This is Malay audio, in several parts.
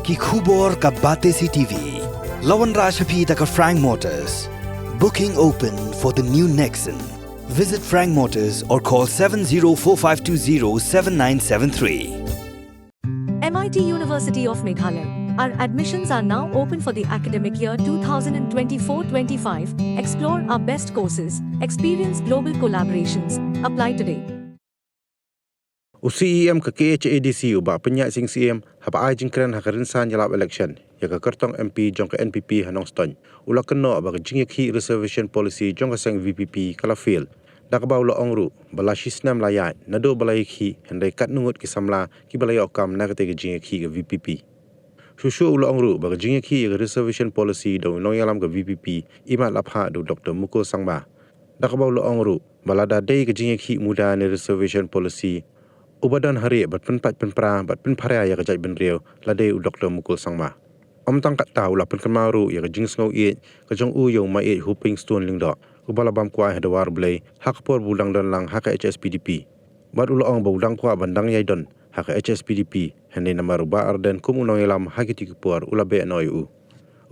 ki khubor ka bate CTV. Lawan Rashapi taka Frank Motors. Booking open for the new Nexon. Visit Frank Motors or call 7045207973. MIT University of Meghalaya. Our admissions are now open for the academic year 2024-25. Explore our best courses, experience global collaborations. Apply today. UCEM ke KHADC ubah penyak sing CM haba ai jingkran hakarinsan jalap election ya ke kertong MP jong ke NPP hanong ston ula kena ba jing ki reservation policy jong ke sang VPP kala fail dak ba ula ongru bala shisnam layat nado balai ki hendai kat nungut ki samla ki balai okam na ke jing ki ke VPP Shushu ula ongru ba jing ki reservation policy do nong yalam ke VPP imat lapha do Dr Mukul Sangba dak ba ula ongru bala da dei ke jing ki muda ne reservation policy Ubadan hari bat penpat penpra bat penpara ya kejai benriau ladai Dr Mukul Sangma. Tang kat tahu la penkemaru ya kejing sengau it kejong yang mai huping stone lingda. Ubala bam kuai hadawar blai hak por bulang dan lang hak HSPDP. Bat ulaong bulang kuai bandang yai don hak HSPDP hene nama ruba arden kum unong elam hak tikupur ula be noi.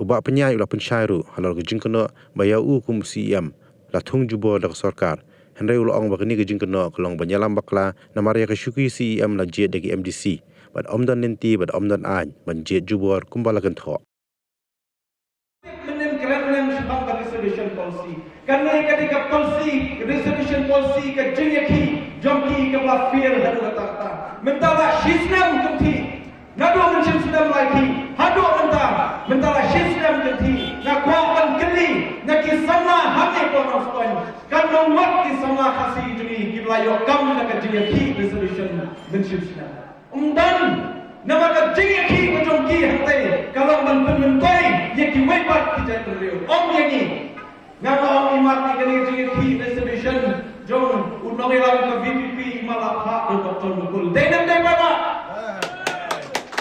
Uba penyai ula pensyairu halal kejing kena bayau kum CM la thung jubo dak sarkar. Hendai ulaong bakni kejing kena kelong banyalam bakla namaria ke syuki CEM la jet dagi MDC bad omdan ninti bad omdan an banjet jubor kumbala kentho Menem kerana sebab reservation policy karena ketika policy reservation policy ke jenyaki jomki ke fear hadu kata mentala shisnam kenti nado mencem sedam lagi hadu mentala shisnam kenti na kuapan keli na kisama hame konoston karena waktu sama kasih ini kiblayo kam na kejenyaki resolution mencem sedam nama kejenyaki kejomki hantai kalau menpentai yaki webat kita terliu yang ngapa om imat ni kejenyaki resolution jom unong elam ke VPP malah hak Dr Mukul denam baba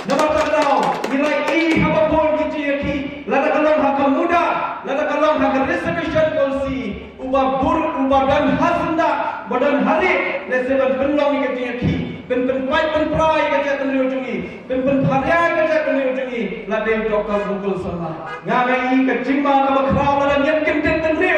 nama terdau nilai I habapun kejenyaki lada kalong hak muda lada kalong hak reservation policy ubah dan hasenda badan hari leseban penlong kejenyaki ben prai kerja tenri ujungi ben bharya kerja tenri ujungi ladai Dr Mukul Sangma ngai kecimba ka bakraw dan yang kenten tenri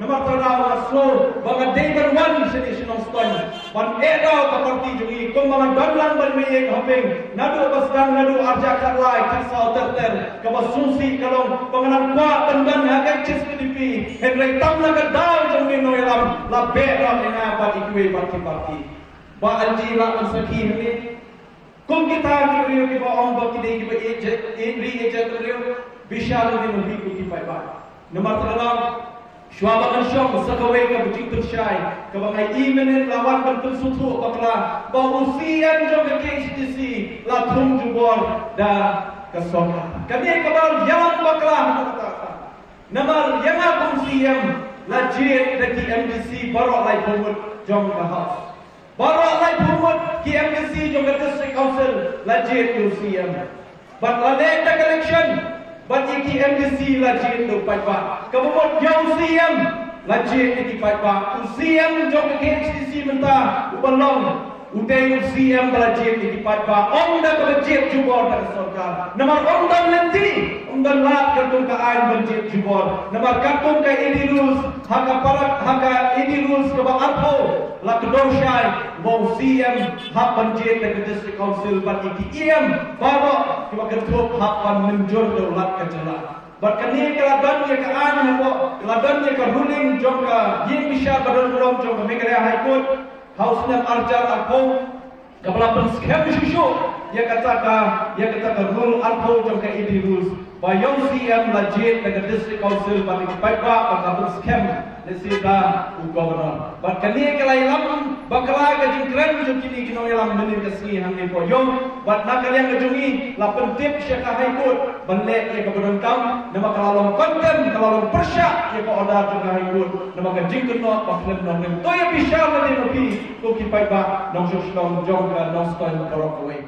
nama terawa slow banga deiber one sedition of stone ban era ka parti jungi kum mga danlang ban meye hoping nadu basdang nadu arja karlai kisau terter ka basungsi kalong panganang kwa tandan hakai CSPDP henry tamna ka daw jungi no elam la bera ina pa ikwe parti ba alji la ansaki hne kum kita kiriyo ki ba om ba kidei ki ba eje kiriyo bishal ni muhi ku ki pai ba nama terawa Syuabangan syok sakawai ka bujing tersyai ka bangai imenen lawan bentuk sutu bakla ba usian jom ke KHDC la thum jubor da kasokha kami kabal yang bakla namar yang akum CM la jet daki MDC baro lai pumut jom ka house baro lai pumut ki MDC jom ka district council la jet UCM but la data collection Bagi ki MDC lajit tu paipa. Kemudian yang UCM lajit di paipa. UCM jom ke KHDC mentah ubalong. Udai UCM lajit di paipa. Onda ke lajit jubor dari sarkar. Nomor onda nanti. Onda lat kertung ke ain lajit jubor. Nomor kertung ke ini rules. Haka ini rules ke bakatho. La kedorsyai. Bau UCM hak lajit dari district council bagi ki IM. Bawa kita ketuk hapan menjur daulat kejala. Berkini keladan ye kaan habo, keladan ye ruling jongka ying bisa badan rom jongka Meghalaya High Court, House nam arjar arpo, kepala penskam susu, ye kata rule arpo jongka ini rules. Bayong CM lajit dengan district council bagi paipa pada penskam nesida governor. Berkini kelailam bakala kejingkran jukini kino elam menin kesni hangi poyong. Bat nak kalian kejungi lapan tip Syekh High Court balik ye kebenaran kam nama kalalong konten kalalong persyak ye ko order Syekh High Court nama kejing kena baklan nong to ye bisa meni nabi ko kipai ba nong syok jong ga nong stone korok away